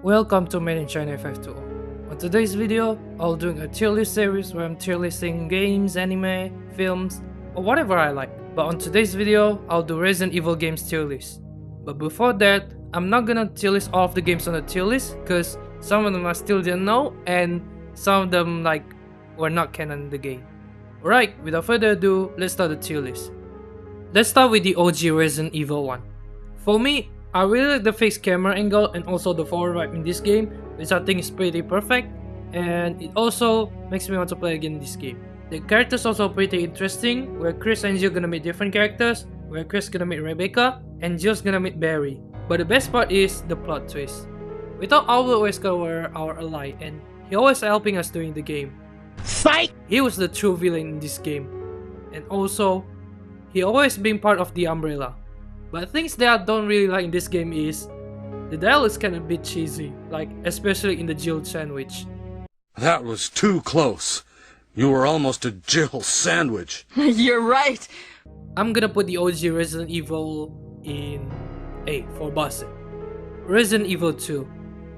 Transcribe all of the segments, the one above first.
Welcome to madeinchina 520. On today's video, I'll doing a tier list series where I'm tier listing games, anime, films, or whatever I like. But on today's video, I'll do Resident Evil games tier list. But before that, I'm not gonna tier list all of the games on the tier list because some of them I still didn't know and some of them were not canon in the game. Alright, without further ado, let's start the tier list. Let's start with the OG Resident Evil 1. For me, I really like the fixed camera angle and also the forward wipe in this game, which I think is pretty perfect, and it also makes me want to play again this game. The characters also pretty interesting, where Chris and Jill gonna meet different characters, where Chris gonna meet Rebecca, and Jill's gonna meet Barry. But the best part is the plot twist. We thought Albert Wesker were our ally, and he always helping us during the game. Fight! He was the true villain in this game, and also, he always been part of the Umbrella. But things that I don't really like in this game is the dialogue is kinda bit cheesy, especially in the Jill sandwich. That was too close. You were almost a Jill sandwich. You're right. I'm gonna put the OG Resident Evil in A for Bassett. Resident Evil 2.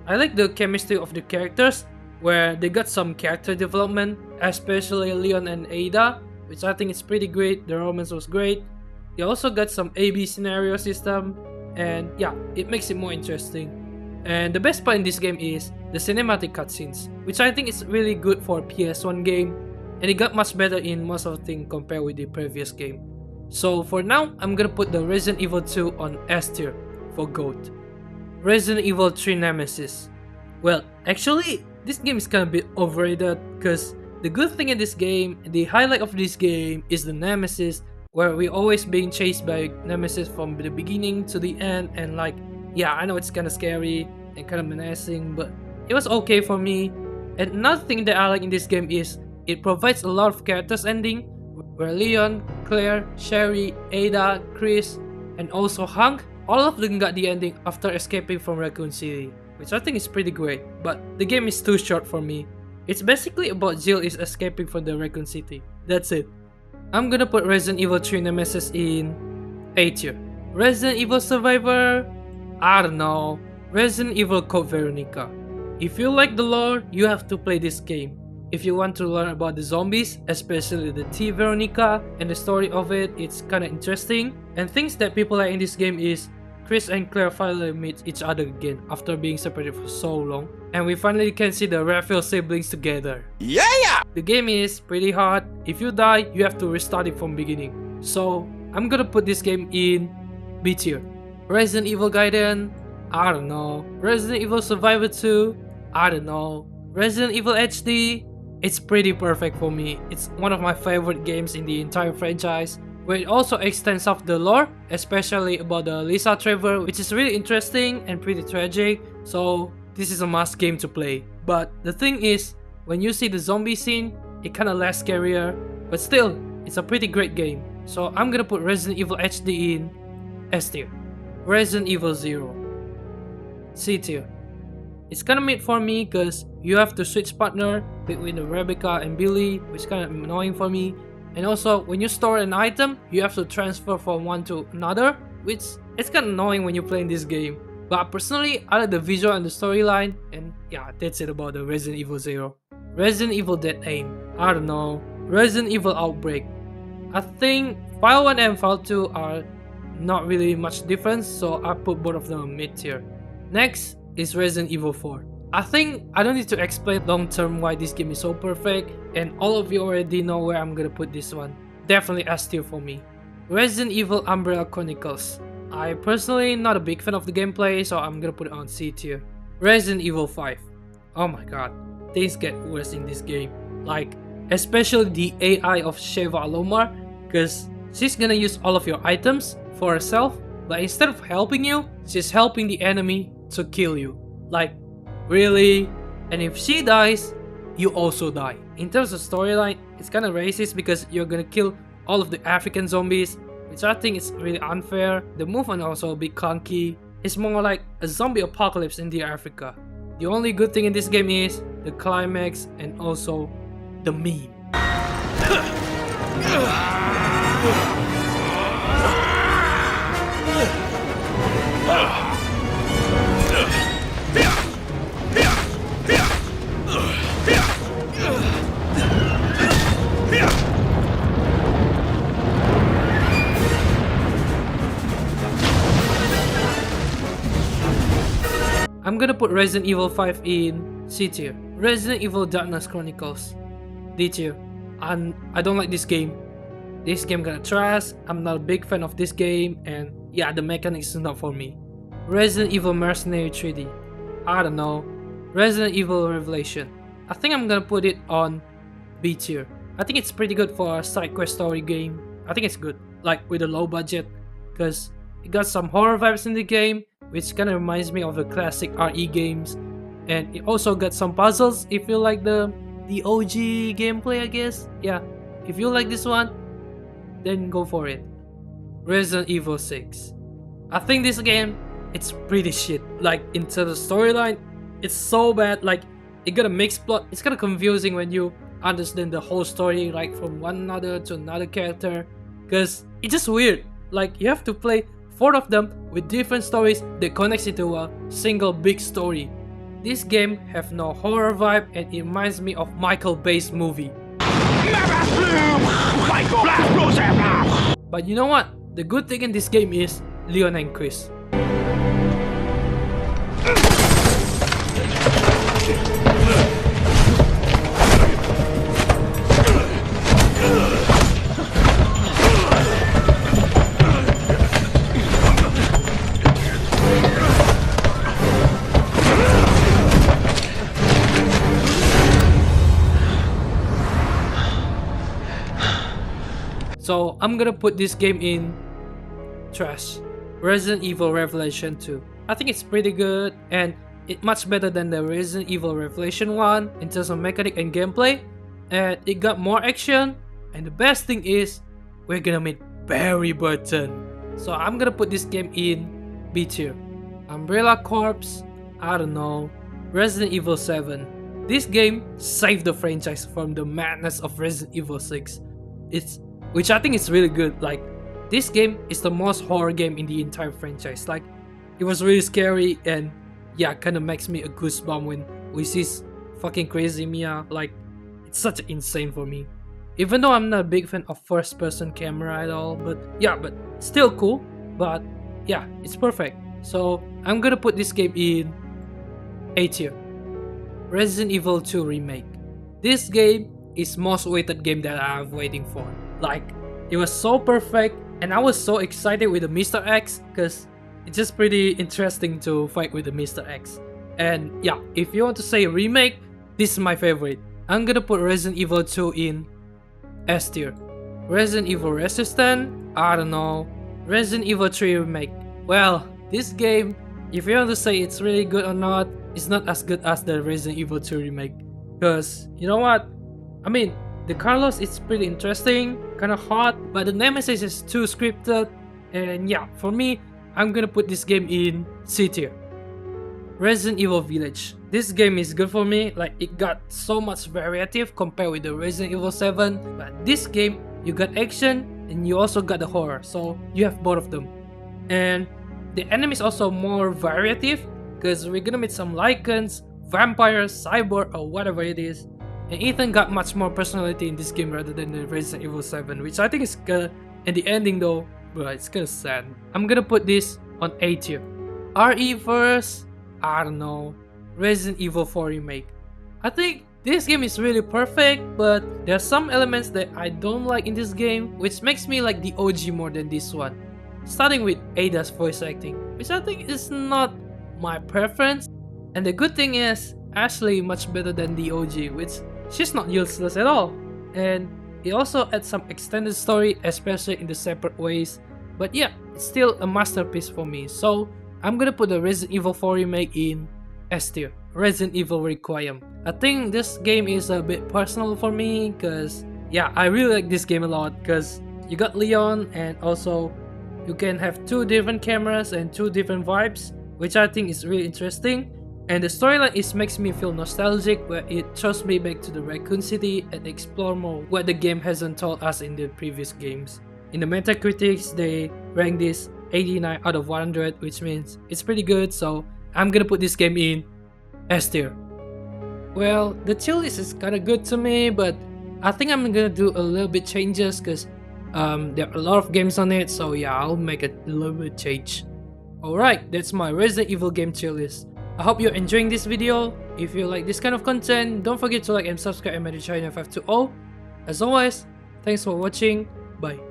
I like the chemistry of the characters, where they got some character development, especially Leon and Ada, which I think is pretty great. The romance was great. They also got some A-B scenario system, and yeah, it makes it more interesting. And the best part in this game is the cinematic cutscenes, which I think is really good for a PS1 game, and it got much better in most of the things compared with the previous game. So for now, I'm gonna put the Resident Evil 2 on S tier for GOAT. Resident Evil 3 Nemesis. Well, actually, this game is kinda a bit overrated, because the good thing in this game, the highlight of this game is the Nemesis, where we always being chased by Nemesis from the beginning to the end, and yeah, I know it's kinda scary and kinda menacing, but it was okay for me. And another thing that I like in this game is it provides a lot of characters ending, where Leon, Claire, Sherry, Ada, Chris, and also Hank, all of them got the ending after escaping from Raccoon City, which I think is pretty great, but the game is too short for me. It's basically about Jill is escaping from the Raccoon City. That's it. I'm gonna put Resident Evil 3 Nemesis in A tier. Resident Evil Survivor? I don't know. Resident Evil Code Veronica. If you like the lore, you have to play this game. If you want to learn about the zombies, especially the T Veronica and the story of it, it's kinda interesting. And things that people like in this game is Chris and Claire finally meet each other again after being separated for so long, and we finally can see the Raphael siblings together. Yeah! The game is pretty hard. If you die, you have to restart it from beginning. So I'm gonna put this game in B tier. Resident Evil Gaiden? I don't know. Resident Evil Survivor 2? I don't know. Resident Evil HD? It's pretty perfect for me. It's one of my favorite games in the entire franchise, where it also extends off the lore, especially about the Lisa Trevor, which is really interesting and pretty tragic, so this is a must game to play. But the thing is, when you see the zombie scene, it kinda less scarier, but still, it's a pretty great game. So I'm gonna put Resident Evil HD in S tier. Resident Evil 0. C tier. It's kinda mid for me cause you have to switch partner between Rebecca and Billy, which is kinda annoying for me. And also, when you store an item, you have to transfer from one to another, which it's kinda annoying when you play in this game. But personally, I like the visual and the storyline, and yeah, that's it about the Resident Evil 0. Resident Evil Dead Aim. I don't know. Resident Evil Outbreak. I think File 1 and File 2 are not really much difference, so I put both of them on mid tier. Next is Resident Evil 4. I think I don't need to explain long term why this game is so perfect, and all of you already know where I'm gonna put this one. Definitely S tier for me. Resident Evil Umbrella Chronicles. I personally not a big fan of the gameplay, so I'm gonna put it on C tier. Resident Evil 5. Oh my god, things get worse in this game. Especially the AI of Sheva Alomar, cause she's gonna use all of your items for herself, but instead of helping you, she's helping the enemy to kill you. Really? And if she dies, you also die. In terms of storyline, it's kinda racist because you're gonna kill all of the African zombies, which I think is really unfair. The movement also a bit clunky. It's more like a zombie apocalypse in the Africa. The only good thing in this game is the climax and also the meme. I'm gonna put Resident Evil 5 in C tier. Resident Evil Darkness Chronicles D tier. And I don't like this game. This game kinda trash. I'm not a big fan of this game, and yeah, the mechanics is not for me. Resident Evil Mercenary 3D. I don't know. Resident Evil Revelation. I think I'm gonna put it on B tier. I think it's pretty good for a side quest story game. I think it's good, like with a low budget, because it got some horror vibes in the game, which kind of reminds me of the classic RE games, and it also got some puzzles if you like the OG gameplay, I guess. Yeah, if you like this one, then go for it. Resident Evil 6. I think this game, it's pretty shit. Like, into the storyline, it's so bad. Like, it got a mixed plot. It's kind of confusing when you understand the whole story, like from one another to another character, because it's just weird. Like, you have to play 4 of them with different stories that connects into a single big story. This game have no horror vibe, and it reminds me of Michael Bay's movie. But you know what? The good thing in this game is Leon and Chris. So I'm gonna put this game in trash. Resident Evil Revelation 2. I think it's pretty good, and it's much better than the Resident Evil Revelation 1 in terms of mechanic and gameplay, and it got more action, and the best thing is we're gonna meet Barry Burton. So I'm gonna put this game in B tier. Umbrella Corps, I don't know. Resident Evil 7. This game saved the franchise from the madness of Resident Evil 6. Which I think is really good. Like, this game is the most horror game in the entire franchise. Like, it was really scary, and yeah, kind of makes me a goosebump when we see fucking crazy Mia. Like, it's such insane for me. Even though I'm not a big fan of first person camera at all, but yeah, but still cool. But yeah, it's perfect. So I'm gonna put this game in A tier. Resident Evil 2 Remake. This game is most waited game that I've waiting for. Like, it was so perfect, and I was so excited with the Mr. X, because it's just pretty interesting to fight with the Mr. X. And yeah, if you want to say remake, this is my favorite. I'm gonna put Resident Evil 2 in S tier. Resident Evil Resistance, I don't know. Resident Evil 3 Remake. Well, this game, if you want to say it's really good or not, it's not as good as the Resident Evil 2 Remake. Because, you know what? I mean, the Carlos is pretty interesting, kinda hot, but the Nemesis is too scripted, and yeah, for me, I'm gonna put this game in C tier. Resident Evil Village. This game is good for me, like it got so much variety compared with the Resident Evil 7, but this game, you got action, and you also got the horror, so you have both of them. And the enemies also more variety, because we're gonna meet some Lycans, vampires, cyborg, or whatever it is. And Ethan got much more personality in this game rather than the Resident Evil 7, which I think is good. And the ending though, bro, it's kinda sad. I'm gonna put this on A tier. RE first, I don't know. Resident Evil 4 Remake. I think this game is really perfect, but there are some elements that I don't like in this game, which makes me like the OG more than this one. Starting with Ada's voice acting, which I think is not my preference. And the good thing is, Ashley much better than the OG, which she's not useless at all. And it also adds some extended story, especially in the separate ways. But yeah, it's still a masterpiece for me. So I'm gonna put the Resident Evil 4 Remake in S tier. Resident Evil Requiem. I think this game is a bit personal for me, because yeah, I really like this game a lot, because you got Leon, and also you can have 2 different cameras and 2 different vibes, which I think is really interesting. And the storyline makes me feel nostalgic, where it throws me back to the Raccoon City and explore more what the game hasn't told us in the previous games. In the Metacritics, they rank this 89 out of 100, which means it's pretty good, so I'm gonna put this game in S tier. Well, the tier list is kinda good to me, but I think I'm gonna do a little bit changes, because there are a lot of games on it, so yeah, I'll make a little bit change. Alright, that's my Resident Evil game tier list. I hope you're enjoying this video. If you like this kind of content, don't forget to like and subscribe at madeinchina 520. As always, thanks for watching. Bye.